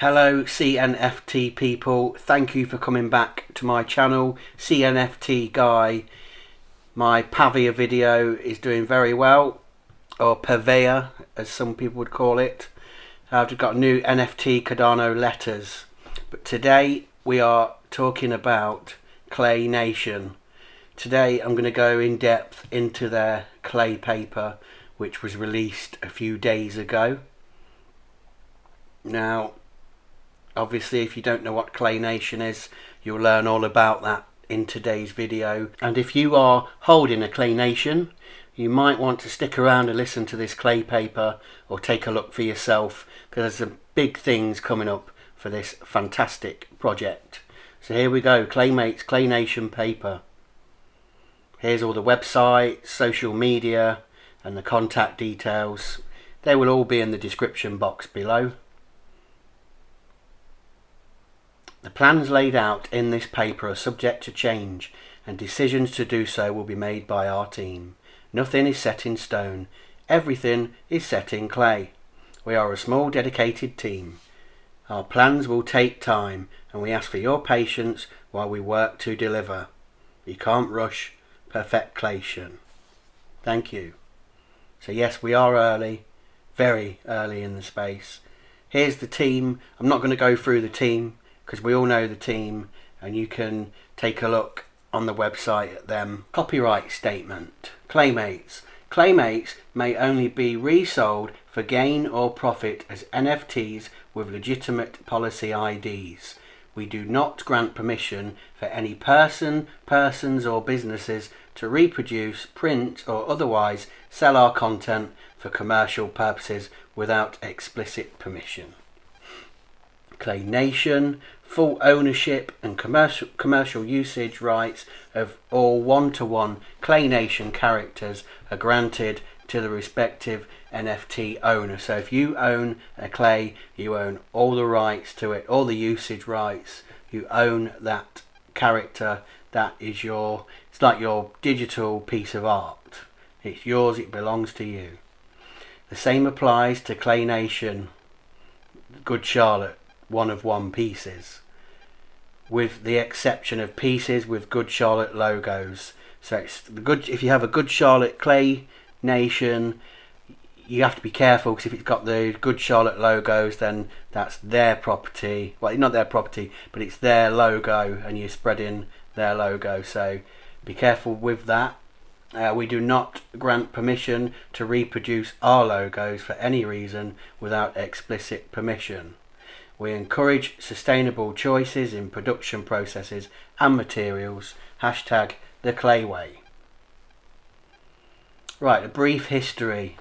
Hello CNFT people, thank you for coming back to my channel, CNFT-GUY. My Pavia video is doing very well, or Pavia as some people would call it. I've got new NFT Cardano letters, but today we are talking about ClayNation. Today I'm going to go in depth into their clay paper, which was released a few days ago. Now, obviously, if you don't know what ClayNation is, you'll learn all about that in today's video. And if you are holding a ClayNation, you might want to stick around and listen to this clay paper or take a look for yourself, because there's some big things coming up for this fantastic project. So here we go, Claymates ClayNation paper. Here's all the websites, social media and the contact details. They will all be in the description box below. The plans laid out in this paper are subject to change, and decisions to do so will be made by our team. Nothing is set in stone. Everything is set in clay. We are a small dedicated team. Our plans will take time, and we ask for your patience while we work to deliver. You can't rush perfection. Thank you. So yes, we are early, very early in the space. Here's the team. I'm not going to go through the team, because we all know the team, and you can take a look on the website at them. Copyright statement. Claymates. Claymates may only be resold for gain or profit as NFTs with legitimate policy IDs. We do not grant permission for any persons or businesses to reproduce, print or otherwise sell our content for commercial purposes without explicit permission. ClayNation, full ownership and commercial usage rights of all one-to-one ClayNation characters are granted to the respective NFT owner. So if you own a clay, you own all the rights to it, all the usage rights. You own that character. That is it's like your digital piece of art. It's yours, it belongs to you. The same applies to ClayNation Good Charlotte one-of-one pieces, with the exception of pieces with Good Charlotte logos. So it's the good. If you have a Good Charlotte ClayNation, you have to be careful, because if it's got the Good Charlotte logos, then that's their property. Well, not their property, but it's their logo, and you're spreading their logo. So be careful with that. We do not grant permission to reproduce our logos for any reason without explicit permission. We encourage sustainable choices in production processes and materials. Hashtag the Clayway. Right, a brief history.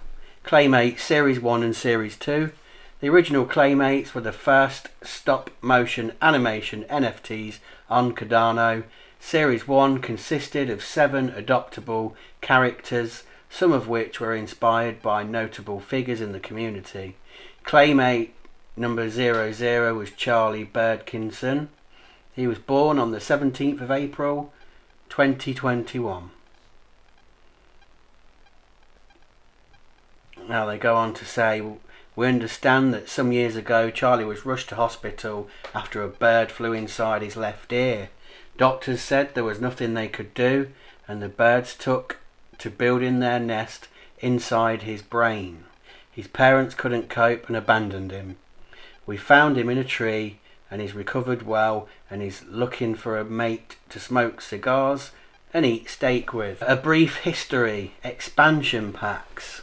Claymates Series 1 and Series 2. The original Claymates were the first stop motion animation NFTs on Cardano. Series 1 consisted of 7 adoptable characters, some of which were inspired by notable figures in the community. Claymate number 00 was Charlie Birdkinson. He was born on the 17th of April 2021. Now they go on to say, we understand that some years ago Charlie was rushed to hospital after a bird flew inside his left ear. Doctors said there was nothing they could do, and the birds took to building their nest inside his brain. His parents couldn't cope and abandoned him. We found him in a tree, and he's recovered well, and he's looking for a mate to smoke cigars and eat steak with. A brief history. Expansion packs.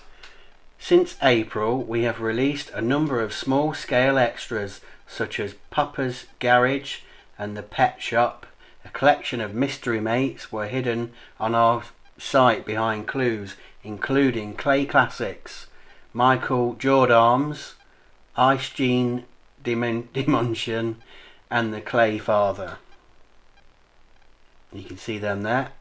Since April, we have released a number of small-scale extras, such as Papa's Garage and the Pet Shop. A collection of mystery mates were hidden on our site behind clues, including Clay Classics, Michael Jordarms, Ice Gene Dimension and the Clay Father. You can see them there.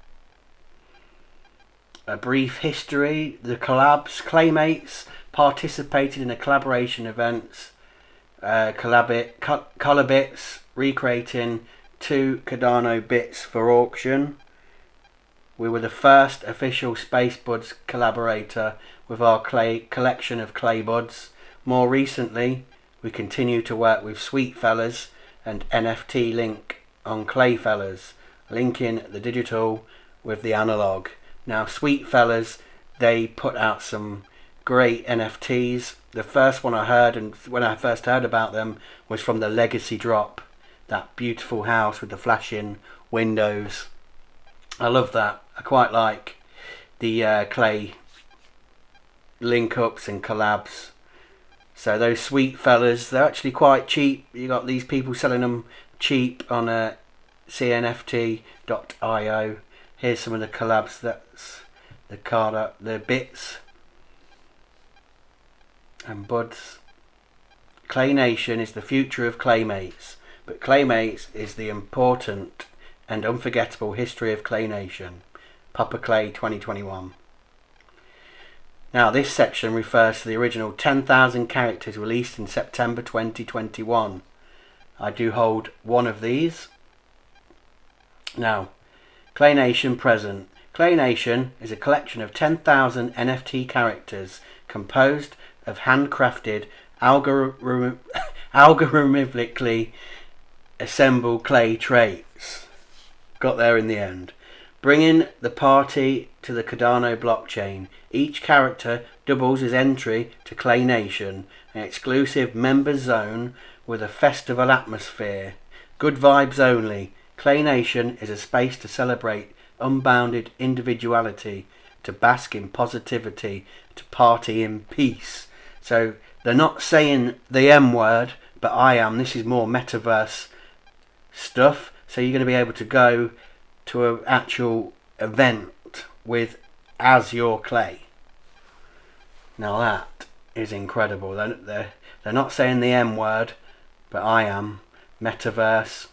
A brief history. The collabs. Claymates participated in a collaboration events, Collabits, recreating 2 Cardano bits for auction. We were the first official Space Buds collaborator with our clay collection of clay buds. More recently, we continue to work with Sweet Fellas and NFT Link on Clay Fellas, linking the digital with the analog. Now Sweet Fellas, they put out some great NFTs. The first one I heard, and when I first heard about them, was from the Legacy drop. That beautiful house with the flashing windows. I love that. I quite like the Clay link ups and collabs. So those Sweet Fellas, they're actually quite cheap. You got these people selling them cheap on a CNFT.io. Here's some of the collabs. That's the card up, the bits and buds. ClayNation is the future of Claymates, but Claymates is the important and unforgettable history of ClayNation. Papa Clay 2021. Now this section refers to the original 10,000 characters released in September 2021. I do hold one of these. Now, ClayNation present. ClayNation is a collection of 10,000 NFT characters composed of handcrafted, algorithmically assembled clay traits. Got there in the end. Bringing the party to the Cardano blockchain. Each character doubles as entry to ClayNation, an exclusive member zone with a festival atmosphere. Good vibes only. ClayNation is a space to celebrate unbounded individuality, to bask in positivity, to party in peace. So they're not saying the M word, but I am. This is more metaverse stuff. So you're going to be able to go to an actual event with as your Clay. Now that is incredible. They're not saying the M word, but I am. Metaverse.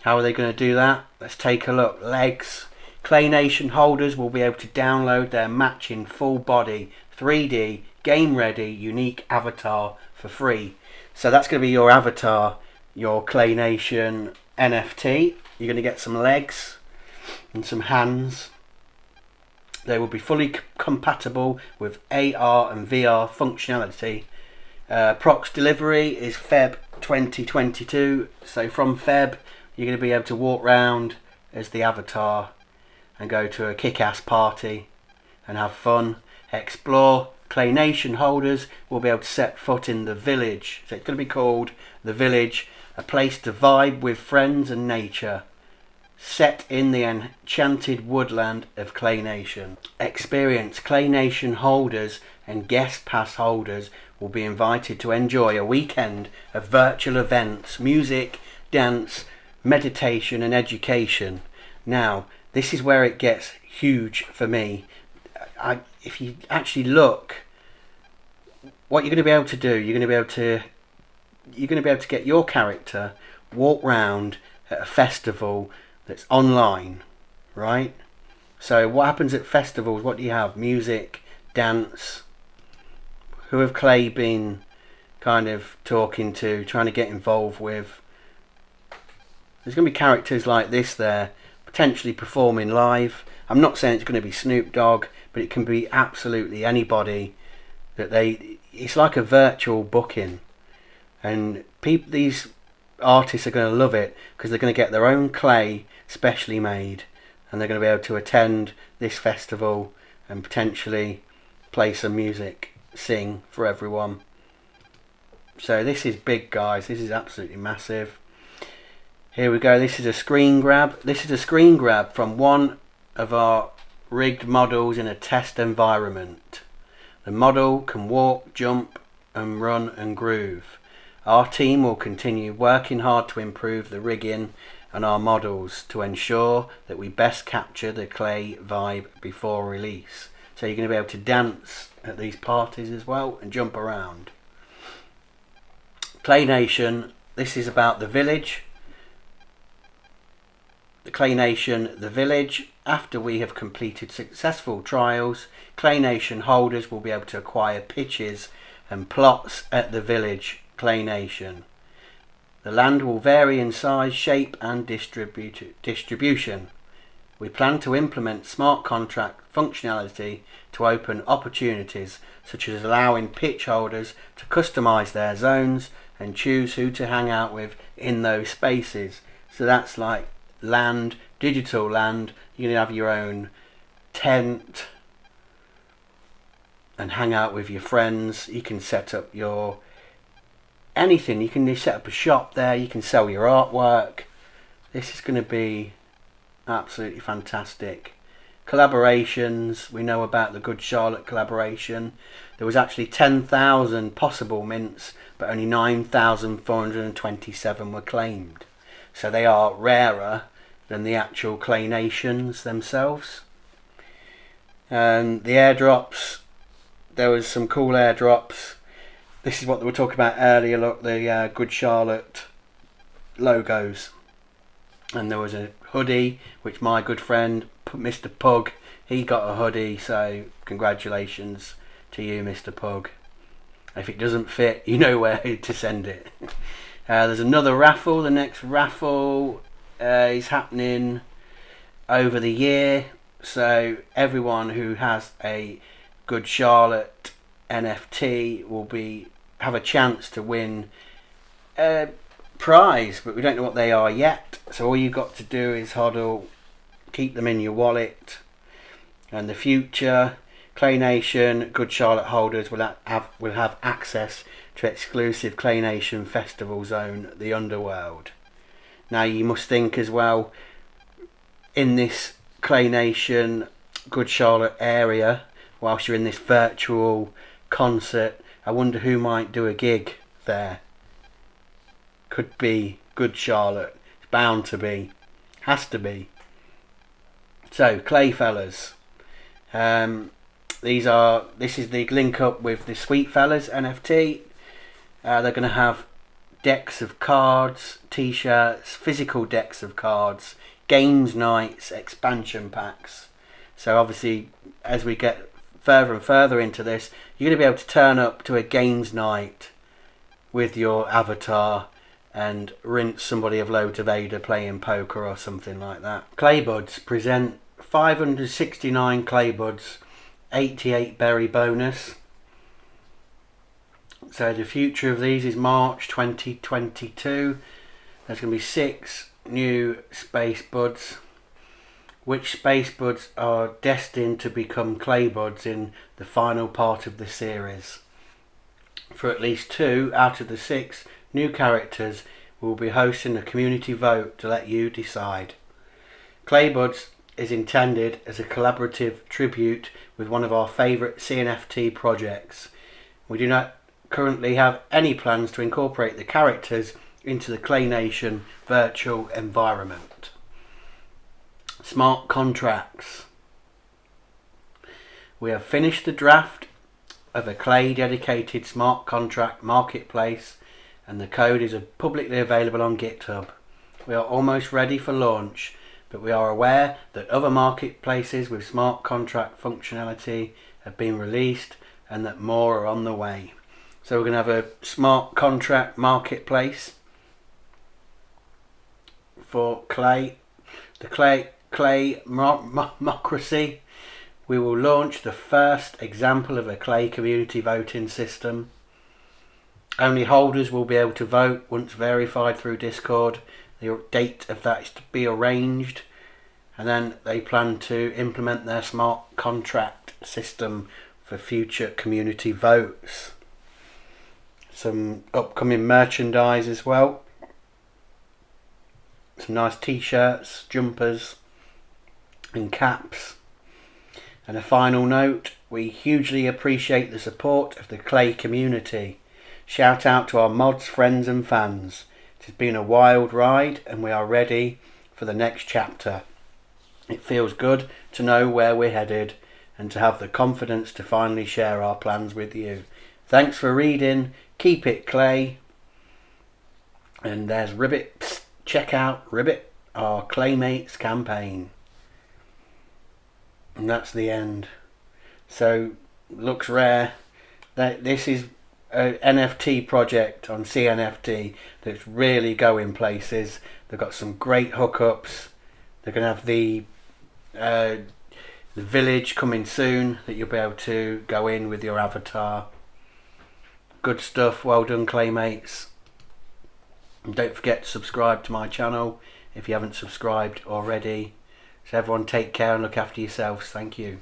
How are they going to do that? Let's take a look. Legs. ClayNation holders will be able to download their matching full body 3D game ready unique avatar for free. So that's going to be your avatar, your ClayNation NFT. You're going to get some legs and some hands. They will be fully compatible with AR and VR functionality. Prox delivery is Feb 2022. So from Feb, you're going to be able to walk around as the avatar and go to a kick-ass party and have fun. Explore. ClayNation holders will be able to set foot in the village. So it's going to be called the village, a place to vibe with friends and nature, set in the enchanted woodland of ClayNation. Experience. ClayNation holders and guest pass holders will be invited to enjoy a weekend of virtual events, music, dance, meditation and education. Now this is where it gets huge for me. If you actually look, what you're going to be able to do, you're going to be able to get your character walk round at a festival that's online, right? So what happens at festivals? What do you have? Music, dance. Who have Clay been kind of talking to, trying to get involved with? There's going to be characters like this there, potentially performing live. I'm not saying it's going to be Snoop Dogg, but it can be absolutely anybody that it's like a virtual booking, and these artists are going to love it because they're going to get their own clay specially made, and they're going to be able to attend this festival and potentially play some music, sing for everyone. So this is big, guys. This is absolutely massive. Here we go. This is a screen grab. This is a screen grab from one of our rigged models in a test environment. The model can walk, jump and run and groove. Our team will continue working hard to improve the rigging and our models to ensure that we best capture the Clay vibe before release. So you're going to be able to dance at these parties as well and jump around. ClayNation, this is about the village. The ClayNation, the village. After we have completed successful trials, ClayNation holders will be able to acquire pitches and plots at the village ClayNation. The land will vary in size, shape and distribution. We plan to implement smart contract functionality to open opportunities, such as allowing pitch holders to customize their zones and choose who to hang out with in those spaces. So that's like land, digital land. You can have your own tent and hang out with your friends. You can set up your anything. You can set up a shop there. You can sell your artwork. This is going to be absolutely fantastic. Collaborations. We know about the Good Charlotte collaboration. There was actually 10,000 possible mints, but only 9,427 were claimed. So they are rarer than the actual ClayNations themselves. The airdrops. There was some cool airdrops. This is what they were talking about earlier. Look, the Good Charlotte logos. And there was a hoodie, which my good friend Mr. Pug, he got a hoodie. So congratulations to you, Mr. Pug. If it doesn't fit, you know where to send it. There's another raffle. The next raffle is happening over the year. So everyone who has a Good Charlotte NFT will have a chance to win a prize, but we don't know what they are yet. So all you've got to do is hodl, keep them in your wallet, and the future ClayNation Good Charlotte holders will have access to exclusive ClayNation festival zone, the Underworld. Now you must think as well, in this ClayNation Good Charlotte area, whilst you're in this virtual concert, I wonder who might do a gig there. Could be Good Charlotte. It's bound to be. Has to be. So, Clay fellas. This is the link up with the Sweet Fellas NFT. They're going to have decks of cards, t-shirts, physical decks of cards, games nights, expansion packs. So obviously, as we get further and further into this, you're going to be able to turn up to a games night with your avatar and rinse somebody of loads of Ada playing poker or something like that. Claybuds present 569 Claybuds, 88 berry bonus. So the future of these is March 2022. There's going to be 6 new space buds, which space buds are destined to become Claybuds in the final part of the series. For at least 2 out of the 6 new characters, we'll be hosting a community vote to let you decide. Claybuds is intended as a collaborative tribute with one of our favourite CNFT projects. We do not currently have any plans to incorporate the characters into the ClayNation virtual environment. Smart contracts. We have finished the draft of a Clay dedicated smart contract marketplace, and the code is publicly available on GitHub. We are almost ready for launch, but we are aware that other marketplaces with smart contract functionality have been released and that more are on the way. So we're going to have a smart contract marketplace for Clay. The Clay Democracy. We will launch the first example of a Clay community voting system. Only holders will be able to vote once verified through Discord. The date of that is to be arranged, and then they plan to implement their smart contract system for future community votes. Some upcoming merchandise as well. Some nice t-shirts, jumpers and caps. And a final note, we hugely appreciate the support of the Clay community. Shout out to our mods, friends and fans. It has been a wild ride and we are ready for the next chapter. It feels good to know where we're headed and to have the confidence to finally share our plans with you. Thanks for reading. Keep it Clay. And there's Ribbit. Psst, check out Ribbit, our Claymates campaign. And that's the end. So, looks rare. This is an NFT project on CNFT that's really going places. They've got some great hookups. They're going to have the The village coming soon that you'll be able to go in with your avatar. Good stuff. Well done, Claymates. And don't forget to subscribe to my channel if you haven't subscribed already. So everyone take care and look after yourselves. Thank you.